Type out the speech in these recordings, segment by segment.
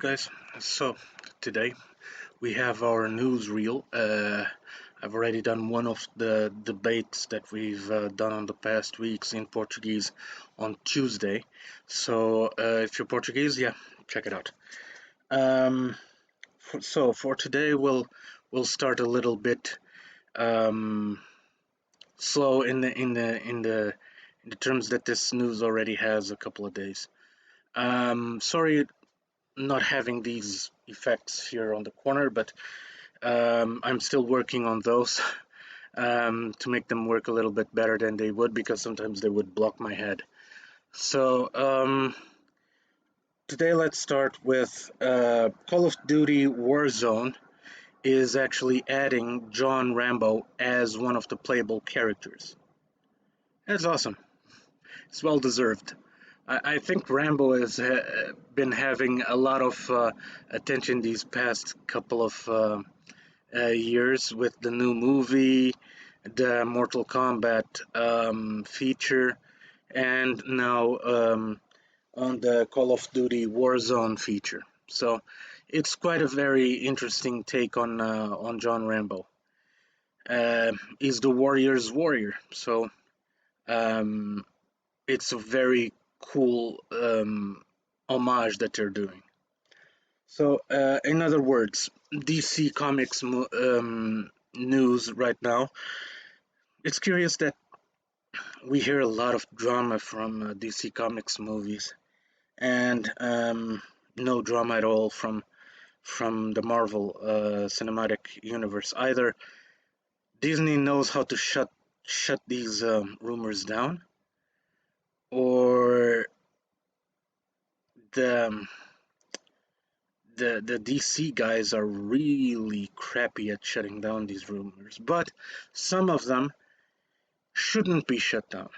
guys? So today we have our newsreel. I've already done one of the debates that we've done on the past weeks in Portuguese on Tuesday. So if you're Portuguese, yeah, check it out. For today, we'll start a little bit slow in the terms that this news already has a couple of days. Sorry not having these effects here on the corner, but I'm still working on those to make them work a little bit better than they would, because sometimes they would block my head. So today let's start with Call of Duty Warzone is actually adding John Rambo as one of the playable characters. That's awesome. It's well deserved. I think Rambo has been having a lot of attention these past couple of years with the new movie, the Mortal Kombat feature, and now on the Call of Duty Warzone feature. So it's quite a very interesting take on John Rambo. He's the warrior's warrior, so um, it's a very cool homage that they're doing. So, in other words, DC Comics news right now. It's curious that we hear a lot of drama from DC Comics movies, and no drama at all from the Marvel cinematic universe. Either Disney knows how to shut these rumors down, or the the DC guys are really crappy at shutting down these rumors. But some of them shouldn't be shut down.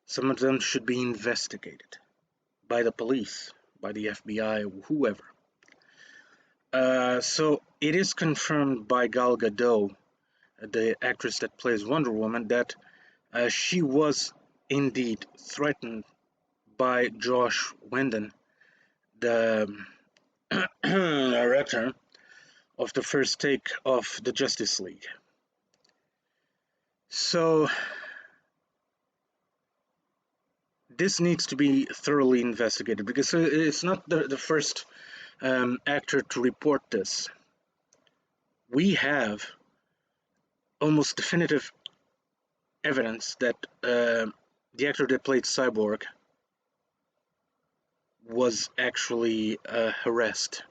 Some of them should be investigated by the police, by the FBI, whoever. So it is confirmed by Gal Gadot, the actress that plays Wonder Woman, that she was indeed threatened by Josh Whedon, the director of the first take of the Justice League. So this needs to be thoroughly investigated, because it's not the first actor to report this. We have almost definitive evidence that the actor that played Cyborg was actually harassed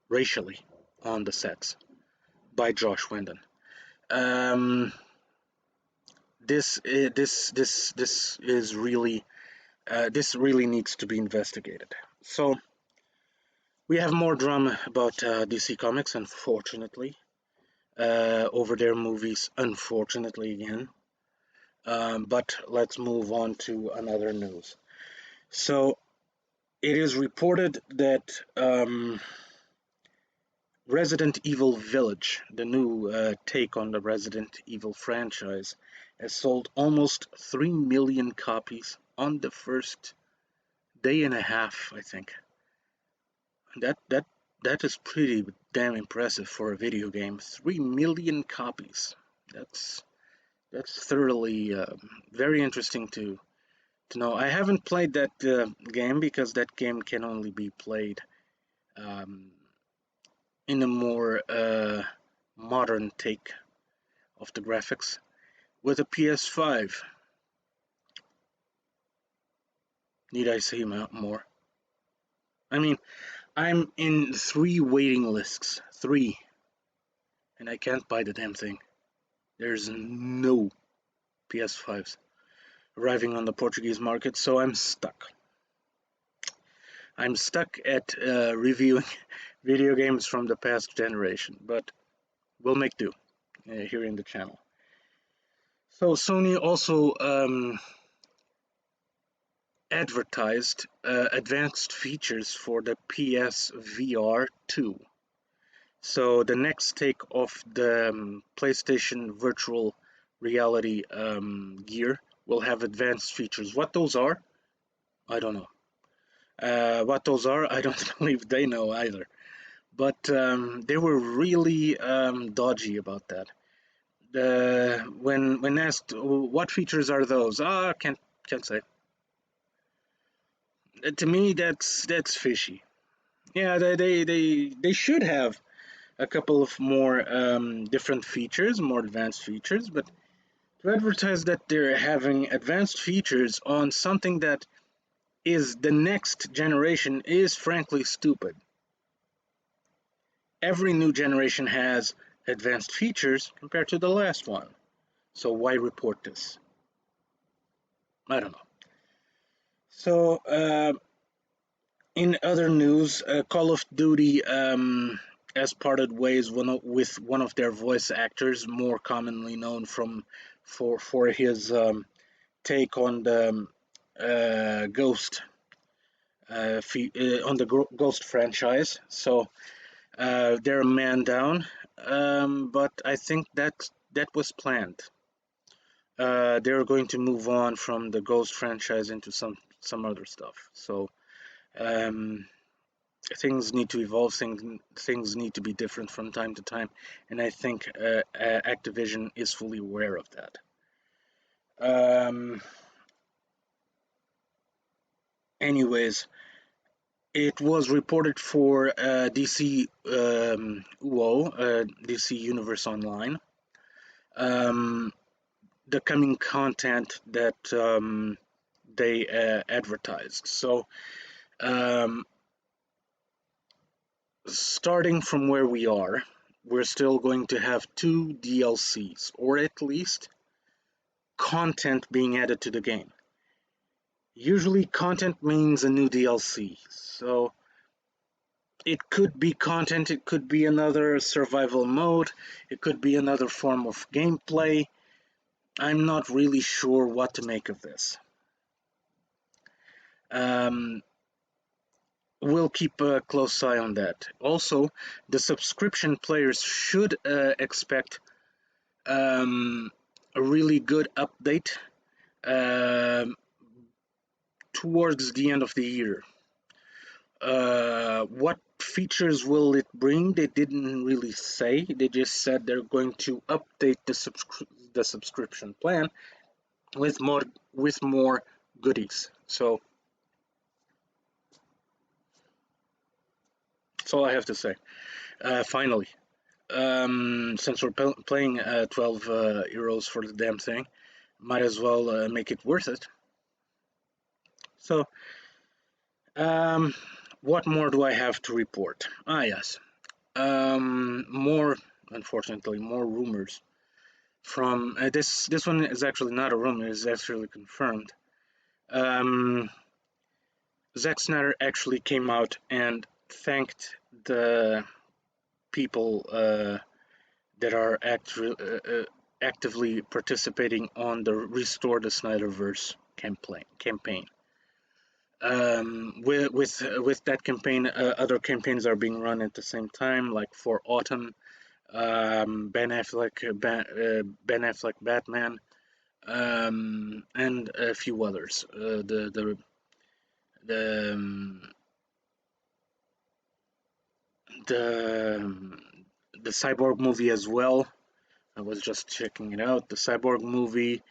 racially on the sets by Josh Whedon. This is really this really needs to be investigated. So we have more drama about DC Comics, unfortunately, over their movies, unfortunately again. But let's move on to another news. So it is reported that Resident Evil Village, the new take on the Resident Evil franchise, has sold almost 3 million copies on the first day and a half, I think. That is pretty damn impressive for a video game. 3 million copies. That's thoroughly very interesting to know. I haven't played that game, because that game can only be played in a more modern take of the graphics with a PS5. Need I say more? I mean, I'm in 3 waiting lists, 3, and I can't buy the damn thing. There's no PS5s arriving on the Portuguese market, so I'm stuck. I'm stuck at reviewing video games from the past generation, but we'll make do here in the channel. So Sony also advertised advanced features for the PSVR 2. So the next take of the PlayStation virtual reality gear will have advanced features. What those are, I don't know. What those are, I don't believe they know either. But they were really dodgy about that. When asked what features are those, can't say. To me, that's fishy. Yeah, they should have a couple of more different features, more advanced features, but to advertise that they're having advanced features on something that is the next generation is frankly stupid. Every new generation has advanced features compared to the last one. So why report this? I don't know. So in other news, Call of Duty has parted ways with one of their voice actors, more commonly known for his take on the Ghost on the Ghost franchise. So they're a man down, but I think that was planned. They're going to move on from the Ghost franchise into some other stuff. So um, things need to evolve. Things need to be different from time to time, and I think Activision is fully aware of that. Um, anyways, it was reported for DC DC Universe Online, um, the coming content that they advertised. So, um, starting from where we are, we're still going to have two DLCs, or at least content being added to the game. Usually, content means a new DLC. So, it could be content, it could be another survival mode, it could be another form of gameplay. I'm not really sure what to make of this. Um, we'll keep a close eye on that. Also, the subscription players should expect a really good update um towards the end of the year. What features will it bring? They didn't really say. They just said they're going to update the subscription plan with more goodies. So that's all I have to say. Finally, since we're playing 12 euros for the damn thing, might as well make it worth it. So, um, what more do I have to report? Yes. More, unfortunately, more rumors from this one is actually not a rumor; it's actually confirmed. Um, Zack Snyder actually came out and thanked the people that are actively participating on the Restore the Snyderverse campaign. With that campaign, other campaigns are being run at the same time, like for Autumn, Ben Affleck Batman, and a few others. The the the Cyborg movie as well. I was just checking it out. The Cyborg movie,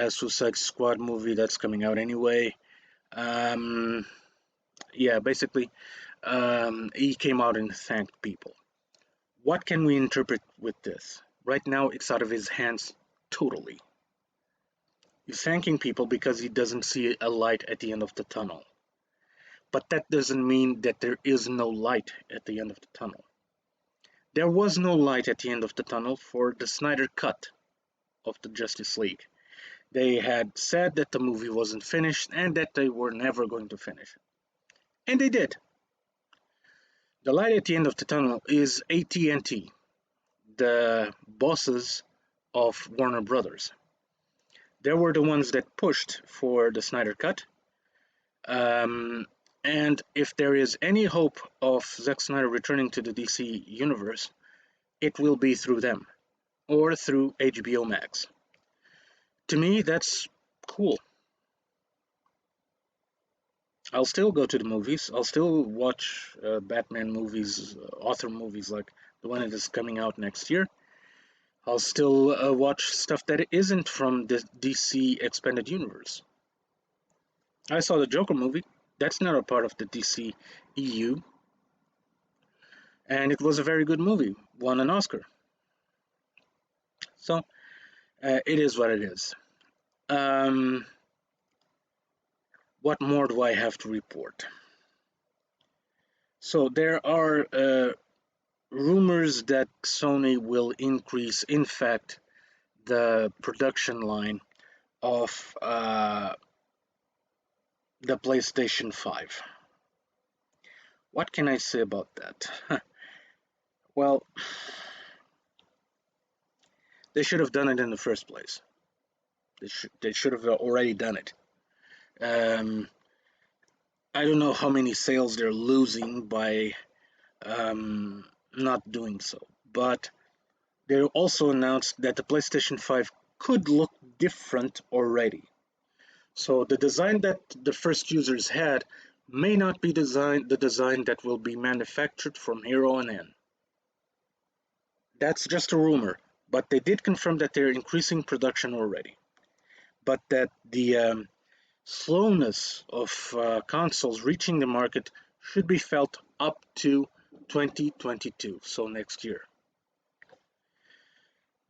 Suicide Squad movie that's coming out anyway. Um, yeah, basically, he came out and thanked people. What can we interpret with this? Right now, it's out of his hands totally. He's thanking people because he doesn't see a light at the end of the tunnel. But that doesn't mean that there is no light at the end of the tunnel. There was no light at the end of the tunnel for the Snyder Cut of the Justice League. They had said that the movie wasn't finished and that they were never going to finish it. And they did. The light at the end of the tunnel is AT&T, the bosses of Warner Brothers. They were the ones that pushed for the Snyder Cut. Um, and if there is any hope of Zack Snyder returning to the DC universe, it will be through them or through HBO Max. To me, that's cool. I'll still go to the movies. I'll still watch Batman movies, author movies like the one that is coming out next year. I'll still watch stuff that isn't from the DC Expanded Universe. I saw the Joker movie. That's not a part of the DC EU, and it was a very good movie. Won an Oscar. So it is what it is. Um, what more do I have to report? So there are rumors that Sony will increase, in fact, the production line of the PlayStation 5. What can I say about that? Well, they should have done it in the first place. They should have already done it. Um, I don't know how many sales they're losing by not doing so, but they also announced that the PlayStation 5 could look different already. So the design that the first users had may not be the design that will be manufactured from here on in. That's just a rumor, but they did confirm that they're increasing production already. But that the slowness of consoles reaching the market should be felt up to 2022, so next year.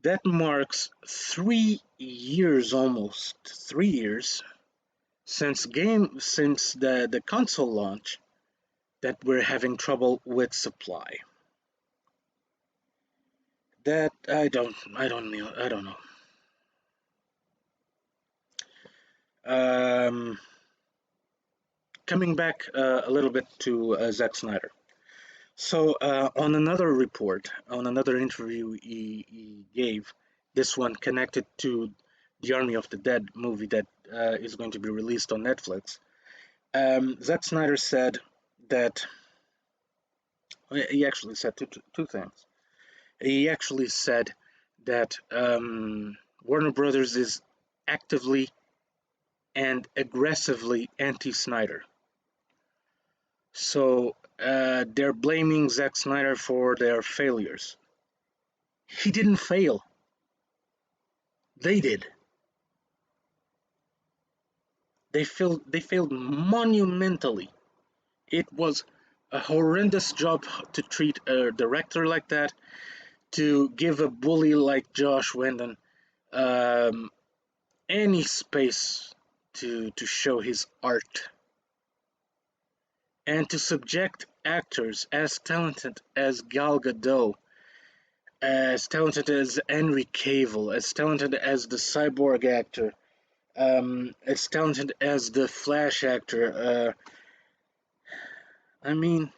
That marks 3 years, almost 3 years, since the console launch that we're having trouble with supply. That I don't know. Coming back a little bit to Zack Snyder. So on another report, on another interview he gave, this one connected to the Army of the Dead movie that is going to be released on Netflix. Zack Snyder said that he actually said two things. He actually said that Warner Brothers is actively and aggressively anti-Snyder. So they're blaming Zack Snyder for their failures. He didn't fail. They did. They failed monumentally. It was a horrendous job to treat a director like that, to give a bully like Josh Whedon any space to show his art, and to subject actors as talented as Gal Gadot, as talented as Henry Cavill, as talented as the Cyborg actor, as talented as the Flash actor. I mean,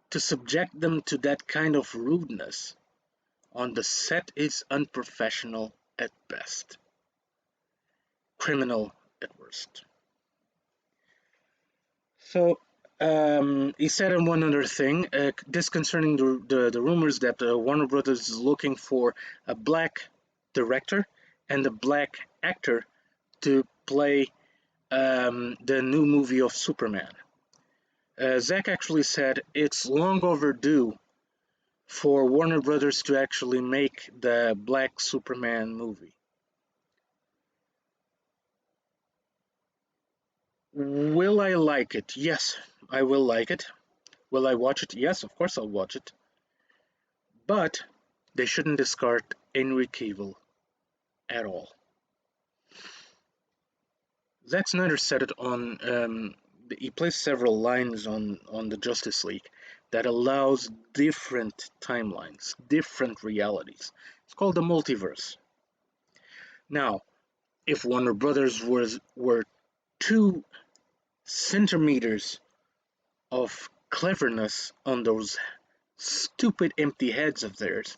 to subject them to that kind of rudeness on the set is unprofessional at best, criminal at worst. So he said on one other thing, this concerning the rumors that Warner Brothers is looking for a black director and a black actor to play the new movie of Superman. Zach actually said it's long overdue for Warner Brothers to actually make the Black Superman movie. Will I like it? Yes, I will like it. Will I watch it? Yes, of course I'll watch it. But they shouldn't discard Henry Cavill at all. Zack Snyder said it on. He placed several lines on the Justice League that allows different timelines, different realities. It's called the multiverse. Now, if Warner Brothers were 2 centimeters of cleverness on those stupid empty heads of theirs,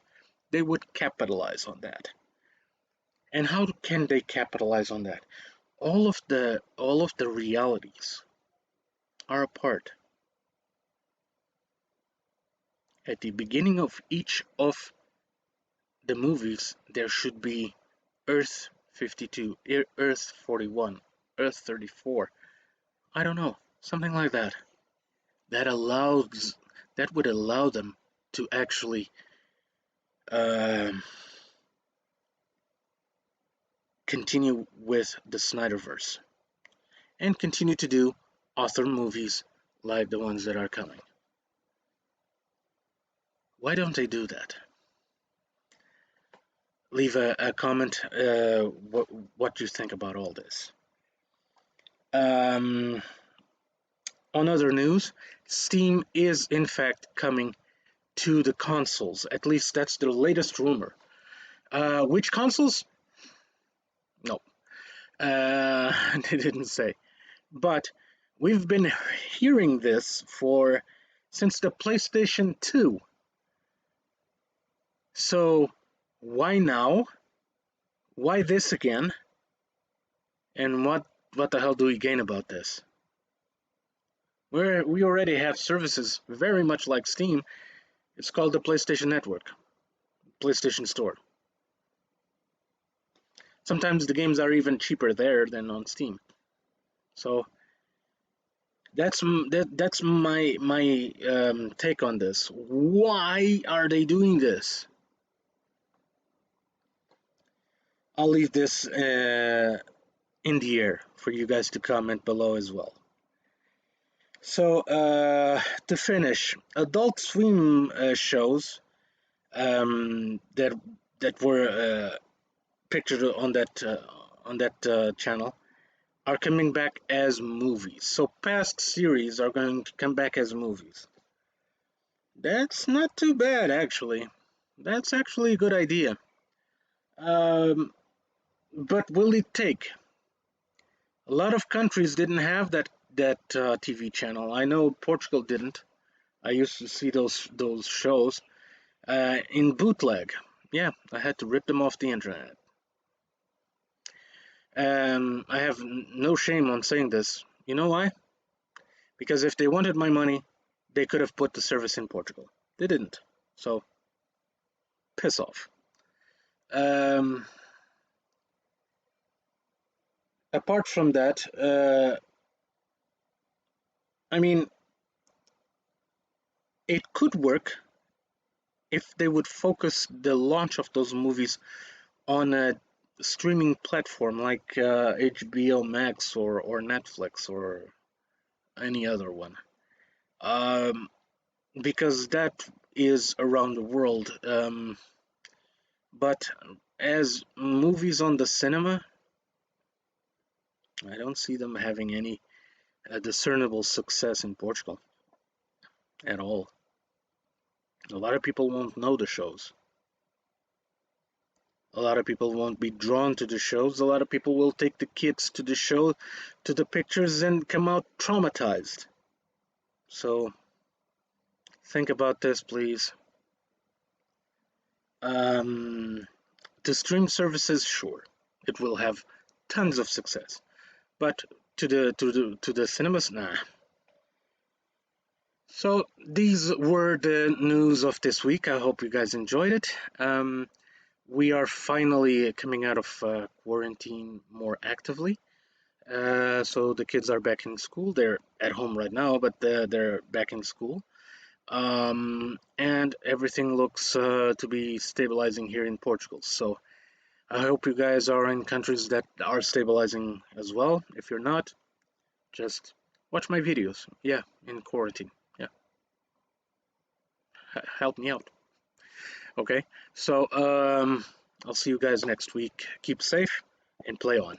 they would capitalize on that. And how can they capitalize on that? All of the realities are apart. At the beginning of each of the movies, there should be Earth 52, Earth 41, Earth 34. I don't know. something like that. That allows that would allow them to actually um, continue with the Snyderverse and continue to do author movies like the ones that are coming. Why don't they do that? Leave a comment what you think about all this. Um, on other news, Steam is in fact coming to the consoles. At least that's the latest rumor. Which consoles? No, they didn't say. But we've been hearing this for since the PlayStation 2. So why now? Why this again? And what the hell do we gain about this? We already have services very much like Steam. It's called the PlayStation Network, PlayStation Store. Sometimes the games are even cheaper there than on Steam. So that's my take on this. Why are they doing this? I'll leave this in the air for you guys to comment below as well. So to finish, Adult Swim shows that were pictured on that channel are coming back as movies. So past series are going to come back as movies. That's not too bad, actually. That's actually a good idea. Um, but will it take? A lot of countries didn't have that TV channel. I know Portugal didn't. I used to see those shows in bootleg. Yeah, I had to rip them off the internet. I have no shame on saying this. You know why? Because if they wanted my money, they could have put the service in Portugal. They didn't. So, piss off. Um, apart from that, I mean, it could work if they would focus the launch of those movies on a streaming platform like HBO Max or Netflix or any other one. Um, because that is around the world. But as movies on the cinema, I don't see them having any discernible success in Portugal at all. A lot of people won't know the shows. A lot of people won't be drawn to the shows. A lot of people will take the kids to the show, to the pictures, and come out traumatized. So think about this, please. Um, the stream services, sure, it will have tons of success, but to the cinemas, nah. So these were the news of this week. I hope you guys enjoyed it. We are finally coming out of quarantine more actively. So the kids are back in school. They're at home right now, but they're back in school. And everything looks to be stabilizing here in Portugal. So I hope you guys are in countries that are stabilizing as well. If you're not, just watch my videos. Yeah, in quarantine. Yeah, help me out. Okay, so I'll see you guys next week. Keep safe and play on.